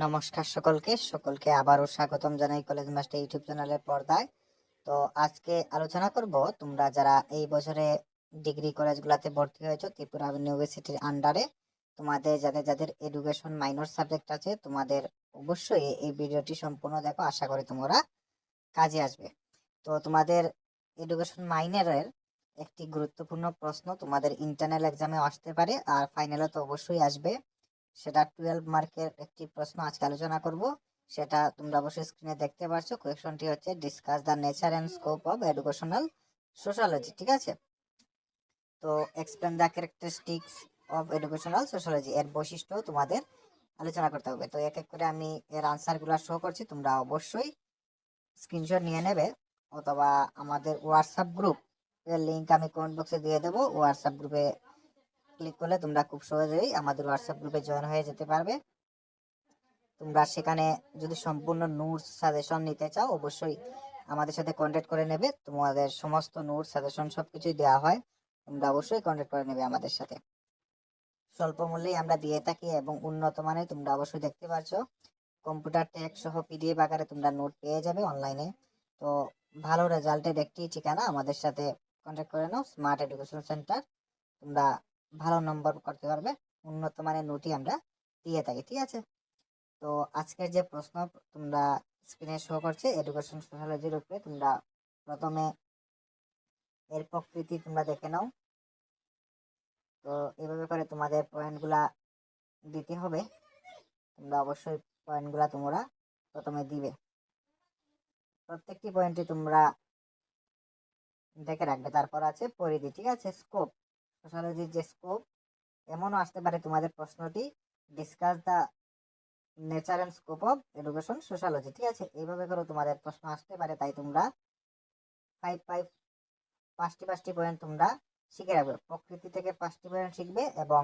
নমস্কার সকলকে আবারও স্বাগতম জানাই কলেজ মাস্টার ইউটিউব চ্যানেলের পর্দায়। তো আজকে আলোচনা করব তোমরা যারা এই বছরে ডিগ্রি কলেজগুলোতে ভর্তি হয়েছো ত্রিপুরা ইউনিভার্সিটির আন্ডারে, তোমাদের যাদের যাদের এডুকেশন মাইনর সাবজেক্ট আছে, তোমাদের অবশ্যই এই ভিডিওটি সম্পূর্ণ দেখো, আশা করি তোমরা কাজে আসবে। তো তোমাদের এডুকেশন মাইনরের একটি গুরুত্বপূর্ণ প্রশ্ন তোমাদের ইন্টারনাল এক্সামে আসতে পারে, আর ফাইনালে তো অবশ্যই আসবে। সেটা 12 মার্কের একটি প্রশ্ন আজকে আলোচনা করব। সেটা তোমরা অবশ্যই স্ক্রিনে দেখতে পাচ্ছ। কোয়েশ্চনটি হচ্ছে discuss the nature and scope of educational sociology, ঠিক আছে? তো explain the characteristics of educational sociology, এর বৈশিষ্ট্য তোমাদের আলোচনা করতে হবে। তো এক এক করে আমি এর আনসারগুলো শো করছি, তোমরা অবশ্যই স্ক্রিনশট নিয়ে নেবে, অথবা আমাদের হোয়াটসঅ্যাপ গ্রুপ এর লিঙ্ক আমি কমেন্ট বক্সে দিয়ে দেবো। হোয়াটসঅ্যাপ গ্রুপে ক্লিক করলে তোমরা খুব সহজেই আমাদের হোয়াটসঅ্যাপ গ্রুপে জয়েন হয়ে যেতে পারবে। তোমরা সেখানে যদি সম্পূর্ণ নোটস সাজেশন নিতে চাও, অবশ্যই আমাদের সাথে কন্ট্যাক্ট করে নেবে। তোমাদের সমস্ত নোটস সাজেশন সবকিছুই দেওয়া হয়, তোমরা অবশ্যই কন্ট্যাক্ট করে নেবে আমাদের সাথে। স্বল্প মূল্যেই আমরা দিয়ে থাকি এবং উন্নত মানের, তোমরা অবশ্যই দেখতে পাচ্ছ কম্পিউটার টেক্সট সহ পিডিএফ আকারে তোমরা নোট পেয়ে যাবে অনলাইনে। তো ভালো রেজাল্টের একটি ঠিকানা, আমাদের সাথে কন্ট্যাক্ট করে নাও, স্মার্ট এডুকেশন সেন্টার। তোমরা ভালো নম্বর করতে পারবে, উন্নত মানের নোটই আমরা দিয়ে থাকি, ঠিক আছে? তো আজকের যে প্রশ্ন তোমরা স্ক্রিনে শো করছে এডুকেশন সোশ্যালজির উপরে, তোমরা প্রথমে এর প্রকৃতি তোমরা দেখে নাও। তো এভাবে করে তোমাদের পয়েন্টগুলা দিতে হবে, তোমরা অবশ্যই পয়েন্টগুলা তোমরা প্রথমে দিবে। প্রত্যেকটি পয়েন্টে তোমরা দেখে রাখবে। তারপর আছে পরিধি, ঠিক আছে? স্কোপ, সোশ্যালজির যে স্কোপ, এমনও আসতে পারে তোমাদের প্রশ্নটি discuss the nature and scope of education sociology, ঠিক আছে? এইভাবে করে তোমাদের প্রশ্ন আসতে পারে, তাই তোমরা 5টি পয়েন্ট তোমরা শিখে রাখবে। প্রকৃতি থেকে 5টি পয়েন্ট শিখবে এবং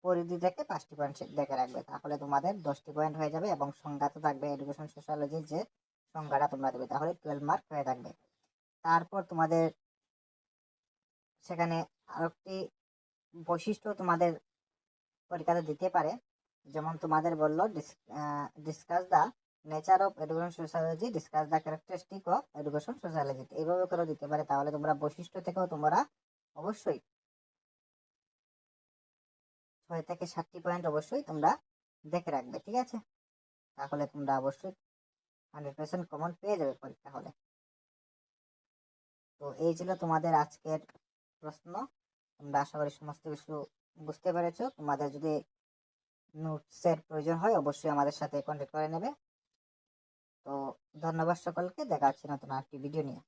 পরিধি থেকে 5টি পয়েন্ট দেখে রাখবে, তাহলে তোমাদের 10টি পয়েন্ট হয়ে যাবে। এবং সংজ্ঞা তো থাকবে এডুকেশন সোশ্যালজির, যে সংজ্ঞাটা তোমরা দেবে, তাহলে 12 মার্ক হয়ে থাকবে। তারপর তোমাদের সেখানে আরেকটি বৈশিষ্ট্য তোমাদের পরীক্ষাতে দিতে পারে, যেমন তোমাদের বললো discuss the nature of education sociology, discuss the characteristic of education sociology, এইভাবে করে দিতে পারে। তাহলে তোমরা বৈশিষ্ট্য থেকেও তোমরা অবশ্যই 6 থেকে 7টি পয়েন্ট অবশ্যই তোমরা দেখে রাখবে, ঠিক আছে? তাহলে তোমরা অবশ্যই 100% কমন পেয়ে যাবে পরীক্ষা হলে। তো এই ছিল তোমাদের আজকের প্রশ্ন। তোমরা আশা করি সমস্ত কিছু বুঝতে পেরেছো। তোমাদের যদি নোটসের প্রয়োজন হয় অবশ্যই আমাদের সাথে কন্ট্যাক্ট করে নেবে। তো ধন্যবাদ সকলকে, দেখা হচ্ছে নতুন একটি ভিডিও নিয়ে।